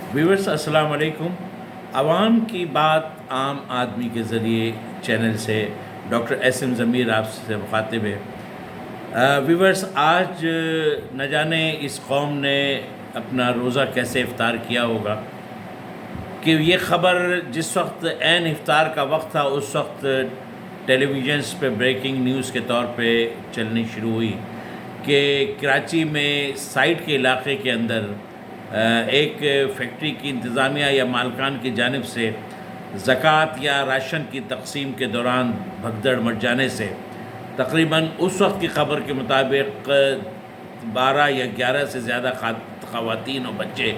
Viewers अस्सलाम वालेकुम। आवाम की बात आम आदमी के ज़रिए चैनल से डॉक्टर एस एम ज़मीर आपसे मुखातिब है। व्यूवर्स, आज न जाने इस कौम ने अपना रोज़ा कैसे इफ्तार किया होगा कि ये ख़बर जिस वक्त ऐन इफ्तार का वक्त था उस वक्त टेलीविज़न्स पे ब्रेकिंग न्यूज़ के तौर पे चलनी शुरू हुई कि कराची में साइट के इलाके के अंदर एक फैक्ट्री की इंतज़ामिया या मालकान की जानिब से ज़कात या राशन की तकसीम के दौरान भगदड़ मच जाने से तकरीबन उस वक्त की ख़बर के मुताबिक 12 या 11 से ज़्यादा ख़वातीन और बच्चे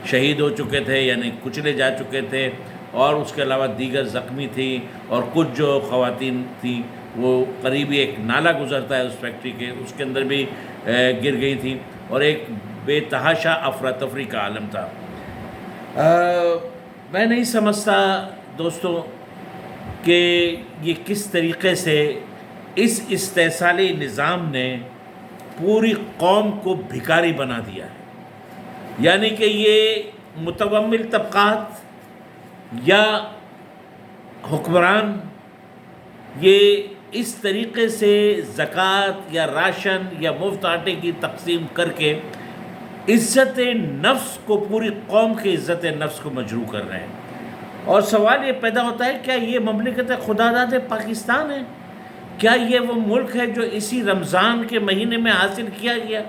शहीद हो चुके थे, यानी कुचले जा चुके थे, और उसके अलावा दीगर ज़ख्मी थी, और कुछ जो ख़वातीन थी वो करीबी एक नाला गुज़रता है उस फैक्ट्री के, उसके अंदर भी गिर गई थी, और एक बेतहाशा अफरा तफरी का आलम था। मैं नहीं समझता दोस्तों कि ये किस तरीक़े से इस इस्तेसाली निज़ाम ने पूरी कौम को भिखारी बना दिया है। यानी कि ये मुतवम्मिल तबक़ात या हुक्मरान ये इस तरीक़े से ज़कात या राशन या मुफ्त आटे की तकसीम करके इज़्ज़त नफ्स को, पूरी कौम की इज़्ज़त नफ्स को मजरूह कर रहे हैं। और सवाल ये पैदा होता है, क्या ये ममलिकत खुदादाद पाकिस्तान है? क्या ये वो मुल्क है जो इसी रमज़ान के महीने में हासिल किया गया?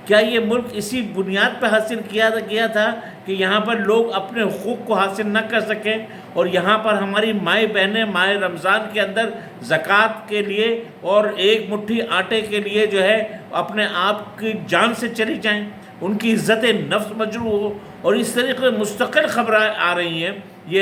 क्या ये मुल्क इसी बुनियाद पर हासिल किया गया था कि यहाँ पर लोग अपने हुकूक़ को हासिल न कर सकें, और यहाँ पर हमारी माएँ बहनें माह रमज़ान के अंदर ज़कात के लिए और एक मुट्ठी आटे के लिए जो है अपने आप की जान से चली जाएं, उनकी इज़्ज़त नफ्स मजरूह हो? और इस तरीके मुस्तकिल ख़बरें आ रही हैं। ये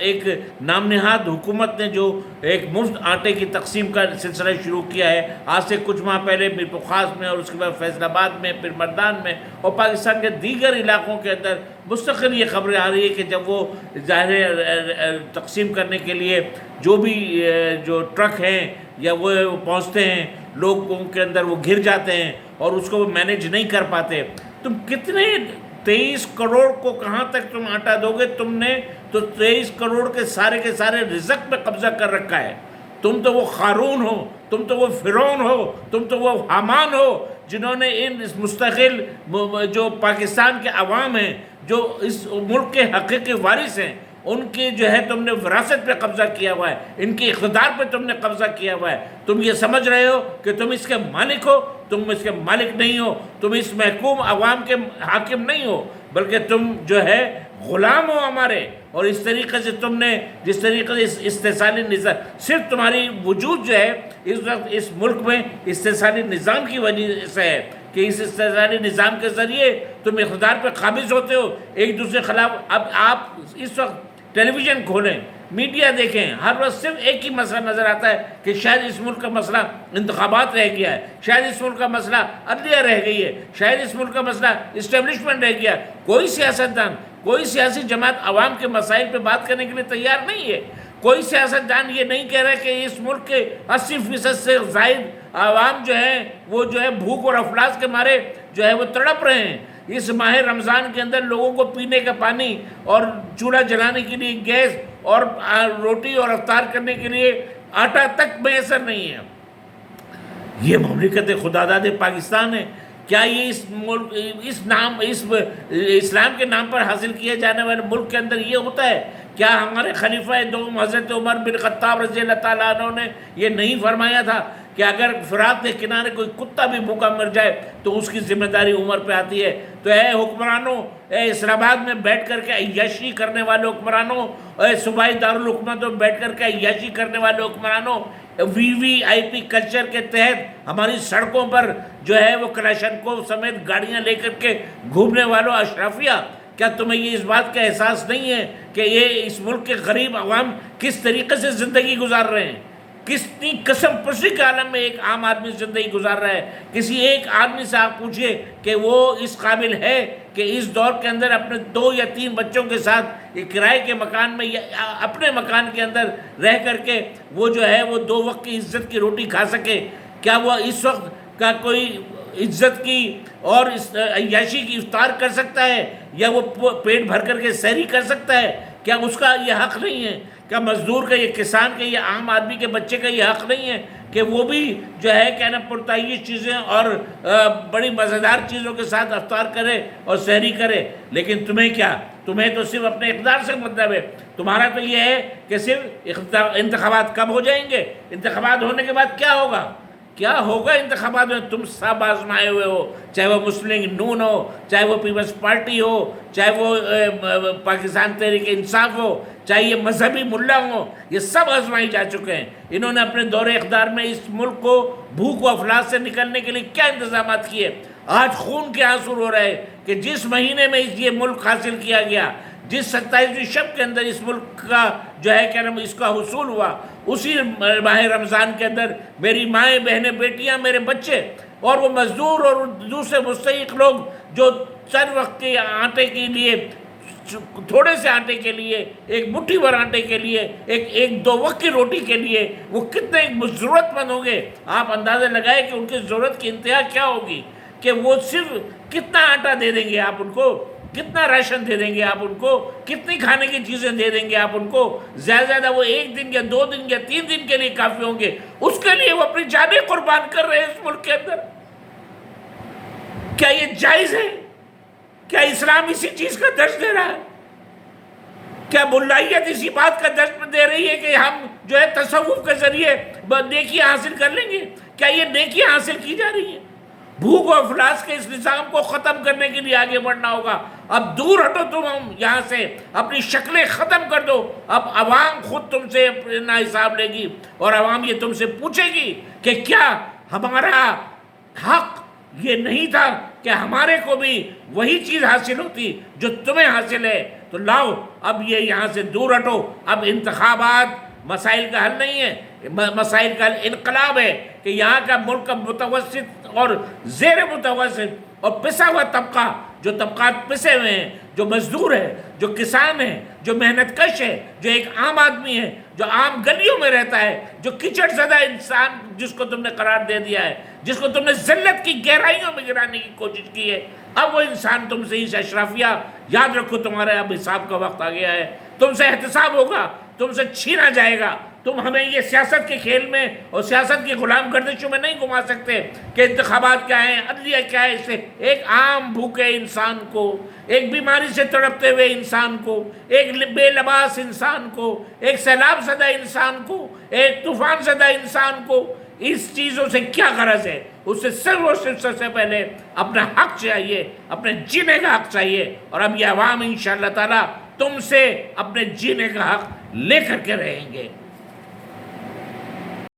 एक नाम नहाद हुकूमत ने जो एक मुफ्त आटे की तकसीम का सिलसिला शुरू किया है आज से कुछ माह पहले मीरपुखास में, और उसके बाद फैसलाबाद में, फिर मर्दान में, और पाकिस्तान के दीगर इलाक़ों के अंदर मुस्तकिल ये ख़बरें आ रही है कि जब वो ज़ाहिर तकसीम करने के लिए जो भी जो ट्रक हैं या वो पहुँचते हैं, लोगों के अंदर वो घिर जाते हैं और उसको वो मैनेज नहीं कर पाते। तुम कितने 23 करोड़ को कहाँ तक तुम आटा दोगे? तुमने तो 23 करोड़ के सारे रिज़्क़ पे कब्ज़ा कर रखा है। तुम तो वो क़ारून हो, तुम तो वो फ़िरौन हो, तुम तो वो हामान हो जिन्होंने इस मुस्तक़िल जो पाकिस्तान के अवाम हैं, जो इस मुल्क के हक़ीक़ी वारिस हैं, उनकी जो है तुमने विरासत पे कब्ज़ा किया हुआ है, इनके इक़्तिदार पे तुमने कब्ज़ा किया हुआ है। तुम ये समझ रहे हो कि तुम इसके मालिक हो? तुम इसके मालिक नहीं हो, तुम इस महकूम अवाम के हाकिम नहीं हो, बल्कि तुम जो है ग़ुलाम हो हमारे। और इस तरीक़े से तुमने जिस तरीक़े से इस इस्तेसाली निज़ाम, सिर्फ तुम्हारी वजूद जो है इस वक्त इस मुल्क में इस्तेसाली निज़ाम की वजह से है कि इस इस्तेसाली निज़ाम के ज़रिए तुम इक़्तिदार पर काबिज़ होते हो एक दूसरे के ख़िलाफ़। अब आप इस वक्त टेलीविज़न खोलें, मीडिया देखें, हर रोज़ सिर्फ एक ही मसला नज़र आता है कि शायद इस मुल्क का मसला इंतखाबात रह गया है, शायद इस मुल्क का मसला अदलिया रह गई है, शायद इस मुल्क का मसला इस्टेब्लिशमेंट रह गया। कोई सियासतदान, कोई सियासी जमात आवाम के मसाइल पे बात करने के लिए तैयार नहीं है। कोई सियासतदान ये नहीं कह रहा कि इस मुल्क के 80% से ज़ायद आवाम जो है वो जो है भूख और अफलास के मारे जो है वो तड़प रहे हैं। इस माह रमज़ान के अंदर लोगों को पीने का पानी और चूल्हा जलाने के लिए गैस और रोटी और अफ्तार करने के लिए आटा तक मैसर नहीं है। ये ममलिकत खुदादाद पाकिस्तान है? क्या ये इस मुल्क इस इस्लाम के नाम पर हासिल किए जाने वाले मुल्क के अंदर ये होता है? क्या हमारे खलीफा दो हज़रत उमर बिन ख़त्ताब रज़ी अल्लाह ताला अन्हु ने ये नहीं फरमाया था कि अगर फ़रात के किनारे कोई कुत्ता भी भूखा मर जाए तो उसकी ज़िम्मेदारी उमर पे आती है? तो ए हुक्मरानों, इस्लामाबाद में बैठ कर के अय्याशी करने वाले हुक्मरानों, सूबाई दारुल हुकूमत में बैठ कर के अय्याशी करने वाले हुक्मरानों, VVIP कल्चर के तहत हमारी सड़कों पर जो है वो कलाशनकोव समेत गाड़ियाँ लेकर के घूमने वालों अशराफिया, क्या तुम्हें ये इस बात का एहसास नहीं है कि ये इस मुल्क के गरीब अवाम किस तरीके से ज़िंदगी गुजार रहे हैं? कितनी कसम पसी के आलम में एक आम आदमी ज़िंदगी गुजार रहा है। किसी एक आदमी से आप पूछिए कि वो इस काबिल है कि इस दौर के अंदर अपने 2 या 3 बच्चों के साथ एक किराए के मकान में या अपने मकान के अंदर रह करके वो जो है वो 2 वक्त की इज्जत की रोटी खा सके? क्या वो इस वक्त का कोई عزت کی اور عیاشی کی افطار کر سکتا ہے، یا وہ پیٹ بھر کر کے سحری کر سکتا ہے؟ کیا اس کا یہ حق نہیں ہے؟ کیا مزدور کا، یہ کسان کا، یہ عام آدمی کے بچے کا یہ حق نہیں ہے کہ وہ بھی جو ہے کیا نا پرتعیش چیزیں اور بڑی مزیدار چیزوں کے ساتھ افطار کرے اور سحری کرے؟ لیکن تمہیں کیا، تمہیں تو صرف اپنے اقتدار سے مطلب ہے. تمہارا تو یہ ہے کہ صرف انتخابات کب ہو جائیں گے، انتخابات ہونے کے بعد کیا ہوگا، کیا ہوگا انتخابات میں. تم سب آزمائے ہوئے ہو، چاہے وہ مسلم لیگ نون ہو، چاہے وہ پیپلز پارٹی ہو، چاہے وہ پاکستان تحریک انصاف ہو، چاہے یہ مذہبی ملا ہوں، یہ سب آزمائی جا چکے ہیں. انہوں نے اپنے دور اقتدار میں اس ملک کو بھوک و افلاس سے نکلنے کے لیے کیا انتظامات کیے. آج خون کے آنسو رو رہے کہ جس مہینے میں یہ ملک حاصل کیا گیا، جس 27ویں شب کے اندر اس ملک کا جو ہے کیا نام اس کا حصول ہوا، اسی ماہ رمضان کے اندر میری مائیں، بہنیں، بیٹیاں، میرے بچے اور وہ مزدور اور دوسرے مستحق لوگ جو چند وقت کے آٹے کے لیے، تھوڑے سے آٹے کے لیے، ایک مٹھی بھر آٹے کے لیے، ایک دو وقت کی روٹی کے لیے وہ کتنے ضرورت مند ہوں گے. آپ اندازہ لگائیں کہ ان کی ضرورت کی انتہا کیا ہوگی، کہ وہ صرف کتنا آٹا دے دیں گے آپ ان کو، کتنا راشن دے دیں گے آپ ان کو، کتنی کھانے کی چیزیں دے دیں گے آپ ان کو. زیادہ زیادہ وہ 1 دن یا 2 دن یا 3 دن کے لیے کافی ہوں گے. اس کے لیے وہ اپنی جانیں قربان کر رہے ہیں اس ملک کے اندر. کیا یہ جائز ہے؟ کیا اسلام اسی چیز کا درس دے رہا ہے؟ کیا ملائیت اسی بات کا درس دے رہی ہے کہ ہم جو ہے تصوف کے ذریعے نیکیاں حاصل کر لیں گے؟ کیا یہ نیکیاں حاصل کی جا رہی ہیں؟ بھوک و افلاس کے اس نظام کو ختم کرنے کے لیے آگے بڑھنا ہوگا. اب دور ہٹو تم یہاں سے، اپنی شکلیں ختم کر دو. اب عوام خود تم سے اپنا حساب لے گی، اور عوام یہ تم سے پوچھے گی کہ کیا ہمارا حق یہ نہیں تھا کہ ہمارے کو بھی وہی چیز حاصل ہوتی جو تمہیں حاصل ہے؟ تو لاؤ اب یہ یہاں سے دور ہٹو. اب انتخابات مسائل کا حل نہیں ہے، مسائل کا انقلاب ہے کہ یہاں کا ملک کا متوسط اور زیر متوسط اور پسا ہوا طبقہ، جو طبقات پسے ہوئے ہیں، جو مزدور ہے، جو کسان ہے، جو محنت کش ہے، جو ایک عام آدمی ہے، جو عام گلیوں میں رہتا ہے، جو کچڑ زدہ انسان جس کو تم نے قرار دے دیا ہے، جس کو تم نے ذلت کی گہرائیوں میں گرانے کی کوشش کی ہے، اب وہ انسان تم سے اس اشرافیہ، یاد رکھو تمہارے اب حساب کا وقت آ گیا ہے. تم سے احتساب ہوگا، تم سے چھینا جائے گا. تم ہمیں یہ سیاست کے کھیل میں اور سیاست کی غلام گردشوں میں نہیں گھما سکتے کہ انتخابات کیا ہیں، عدلیہ کیا ہے. اس سے ایک عام بھوکے انسان کو، ایک بیماری سے تڑپتے ہوئے انسان کو، ایک بے لباس انسان کو، ایک سیلاب زدہ انسان کو، ایک طوفان زدہ انسان کو اس چیزوں سے کیا غرض ہے؟ اس سے صرف اور صرف سب سے پہلے اپنا حق چاہیے، اپنے جینے کا حق چاہیے. اور اب یہ عوام انشاءاللہ تعالی تم سے اپنے جینے کا حق لے کر کے رہیں گے.